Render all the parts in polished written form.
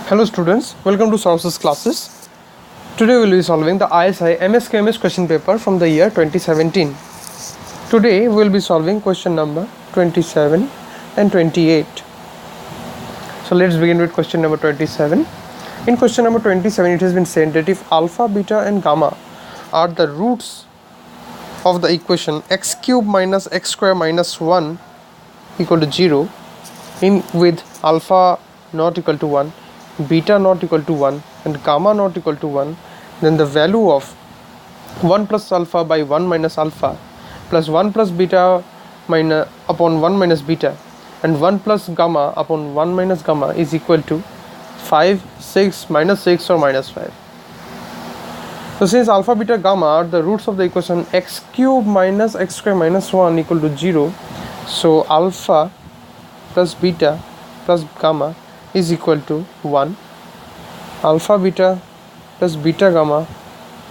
Hello students, welcome to Sources classes. Today we will be solving the ISI Msqms question paper from the year 2017. Today we will be solving question number 27 and 28. So let's begin with question number 27. In question number 27 it has been said that if alpha, beta and gamma are the roots of the equation x cube minus x square minus 1 equal to 0 with alpha not equal to 1, beta not equal to 1 and gamma not equal to 1, then the value of 1 plus alpha by 1 minus alpha plus 1 plus beta minus upon 1 minus beta and 1 plus gamma upon 1 minus gamma is equal to 5, 6, minus 6 or minus 5. So since alpha, beta, gamma are the roots of the equation x cube minus x square minus 1 equal to 0, so alpha plus beta plus gamma is equal to 1, alpha beta plus beta gamma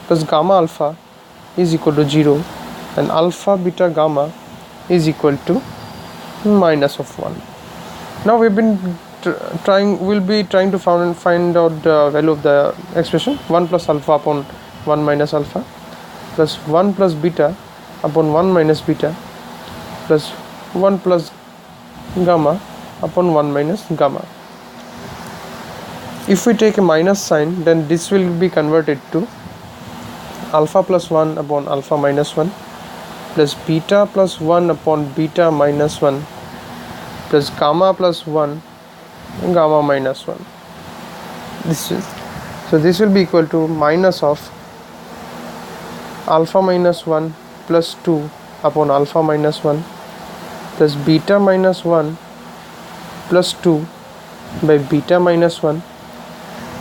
plus gamma alpha is equal to 0 and alpha beta gamma is equal to minus of 1. Now we've been we'll be trying to find out the value of the expression 1 plus alpha upon 1 minus alpha plus 1 plus beta upon 1 minus beta plus 1 plus gamma upon 1 minus gamma. If we take a minus sign, then this will be converted to alpha plus 1 upon alpha minus 1 plus beta plus 1 upon beta minus 1 plus gamma plus 1 gamma minus 1. This will be equal to minus of alpha minus 1 plus 2 upon alpha minus 1 plus beta minus 1 plus 2 by beta minus 1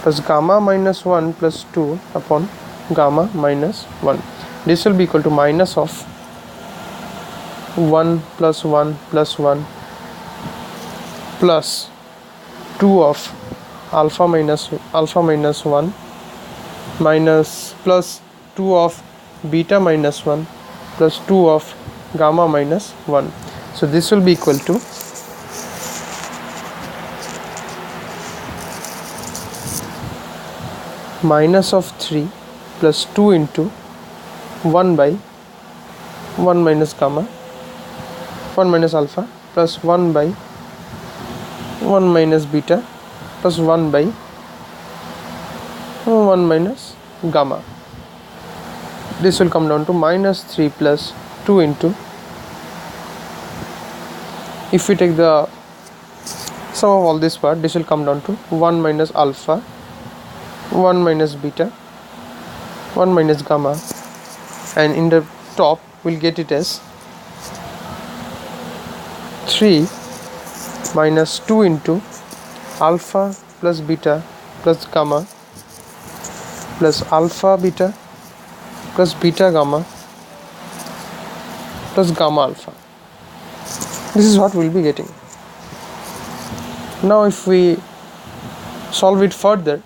plus gamma minus 1 plus 2 upon gamma minus 1. This will be equal to minus of 1 plus 1 plus 1 plus 2 of alpha minus 1 minus plus 2 of beta minus 1 plus 2 of gamma minus 1. So this will be equal to minus of 3 plus 2 into 1 by 1 minus gamma 1 minus alpha plus 1 by 1 minus beta plus 1 by 1 minus gamma. This will come down to minus 3 plus 2 into, if we take the sum of all this part, this will come down to 1 minus alpha 1 minus beta 1 minus gamma, and in the top we'll get it as 3 minus 2 into alpha plus beta plus gamma plus alpha beta plus beta gamma plus gamma alpha. This is what we'll be getting. Now if we solve it further,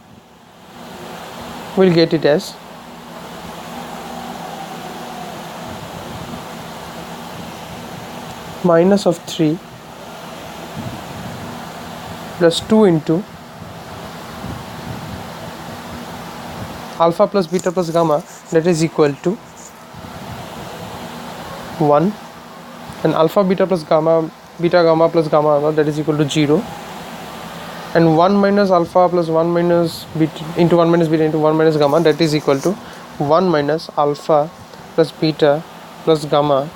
we'll get it as minus of 3 plus 2 into alpha plus beta plus gamma, that is equal to 1, and alpha beta plus gamma beta gamma plus gamma alpha, that is equal to 0, and 1 minus alpha plus 1 minus beta into 1 minus beta into 1 minus gamma, that is equal to 1 minus alpha plus beta plus gamma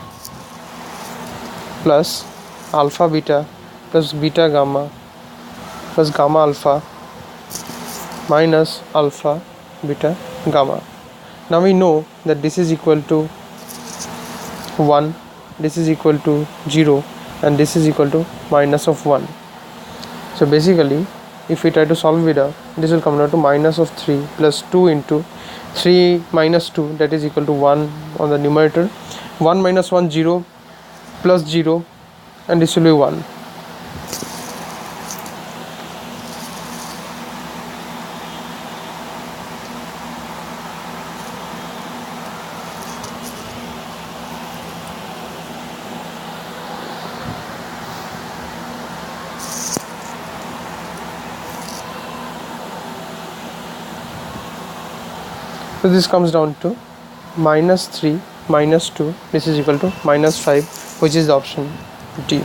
plus alpha beta plus beta gamma plus gamma alpha minus alpha beta gamma. Now we know that this is equal to 1, this is equal to 0, and this is equal to minus of 1. So basically if we try to solve it out, this will come down to minus of 3 plus 2 into 3 minus 2, that is equal to 1 on the numerator, 1 minus 1 0 plus 0, and this will be 1. So this comes down to minus 3 minus 2, this is equal to minus 5, which is the option D.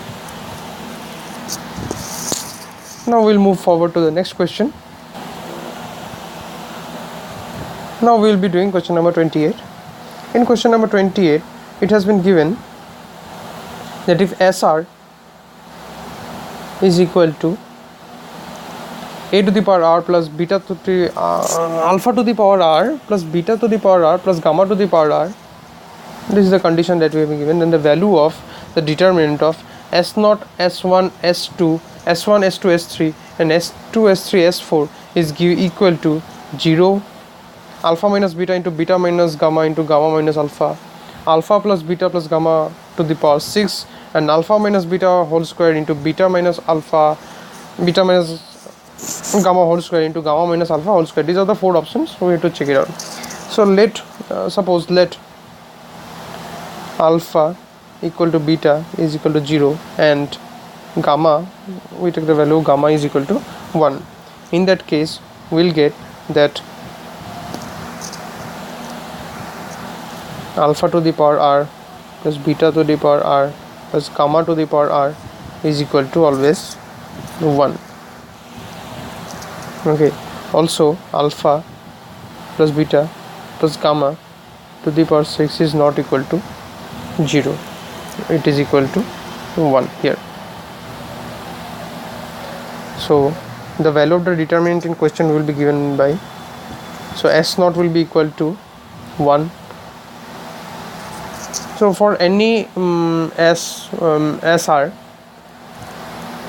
Now we'll move forward to the next question. Now we'll be doing question number 28. In question number 28, it has been given that if SR is equal to a to the power r plus beta to the alpha to the power r plus beta to the power r plus gamma to the power r, this is the condition that we have been given, then the value of the determinant of S0, S1, S2, S1, S2, S3 and S2, S3, S4 is equal to 0, alpha minus beta into beta minus gamma into gamma minus alpha, alpha plus beta plus gamma to the power 6 and alpha minus beta whole square into beta minus alpha, beta minus gamma whole square into gamma minus alpha whole square. These are the 4 options, so we have to check it out. So suppose let alpha equal to beta is equal to 0 and gamma, we take the value of gamma is equal to 1. In that case, we'll get that alpha to the power r plus beta to the power r plus gamma to the power r is equal to always 1. Okay, also alpha plus beta plus gamma to the power 6 is not equal to 0, it is equal to 1 here. So the value of the determinant in question will be given by, so S0 will be equal to 1. So for any SR,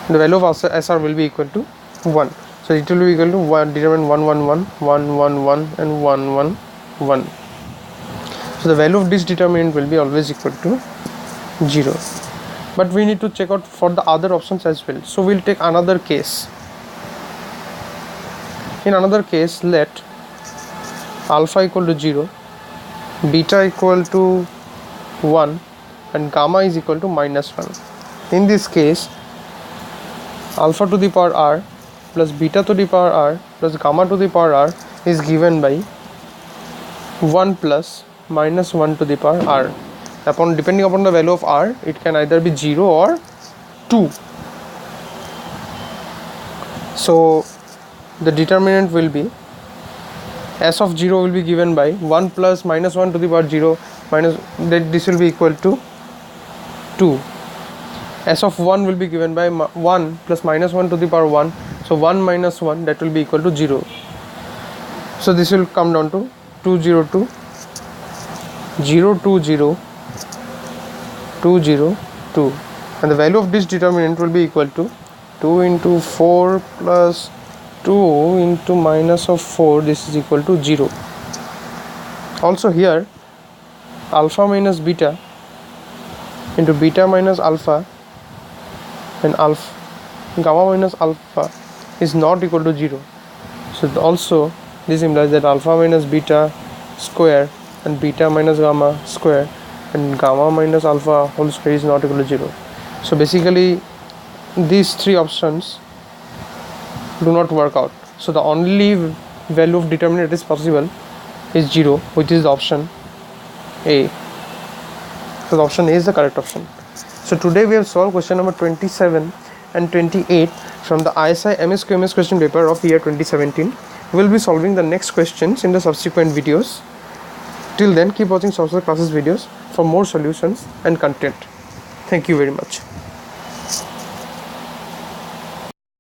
the value of SR will be equal to 1. So it will be equal to 1, determinant 1 1 1 1 1 1 and 1 1 1. So the value of this determinant will be always equal to 0. But we need to check out for the other options as well. So we'll take another case. In another case, let alpha equal to 0, beta equal to 1 and gamma is equal to minus 1. In this case, alpha to the power r plus beta to the power r plus gamma to the power r is given by 1 plus minus 1 to the power r. Depending upon the value of r, it can either be 0 or 2. So the determinant will be S of 0 will be given by 1 plus minus 1 to the power 0 minus, that this will be equal to 2. S of 1 will be given by 1 plus minus 1 to the power 1, so 1 minus 1, that will be equal to 0. So this will come down to 2 0 2 0 2 0 2 0 2, and the value of this determinant will be equal to 2 into 4 plus 2 into minus of 4, this is equal to 0. Also here, alpha minus beta into beta minus alpha and gamma minus alpha is not equal to 0. So also this implies that alpha minus beta square and beta minus gamma square and gamma minus alpha whole square is not equal to 0. So basically these 3 options do not work out. So the only value of determinant that is possible is 0, which is the option A. So the option A is the correct option. So today we have solved question number 27 and 28 from the ISI Msqms question paper of year 2017. We will be solving the next questions in the subsequent videos. Till then, keep watching Social Classes videos for more solutions and content. Thank you very much.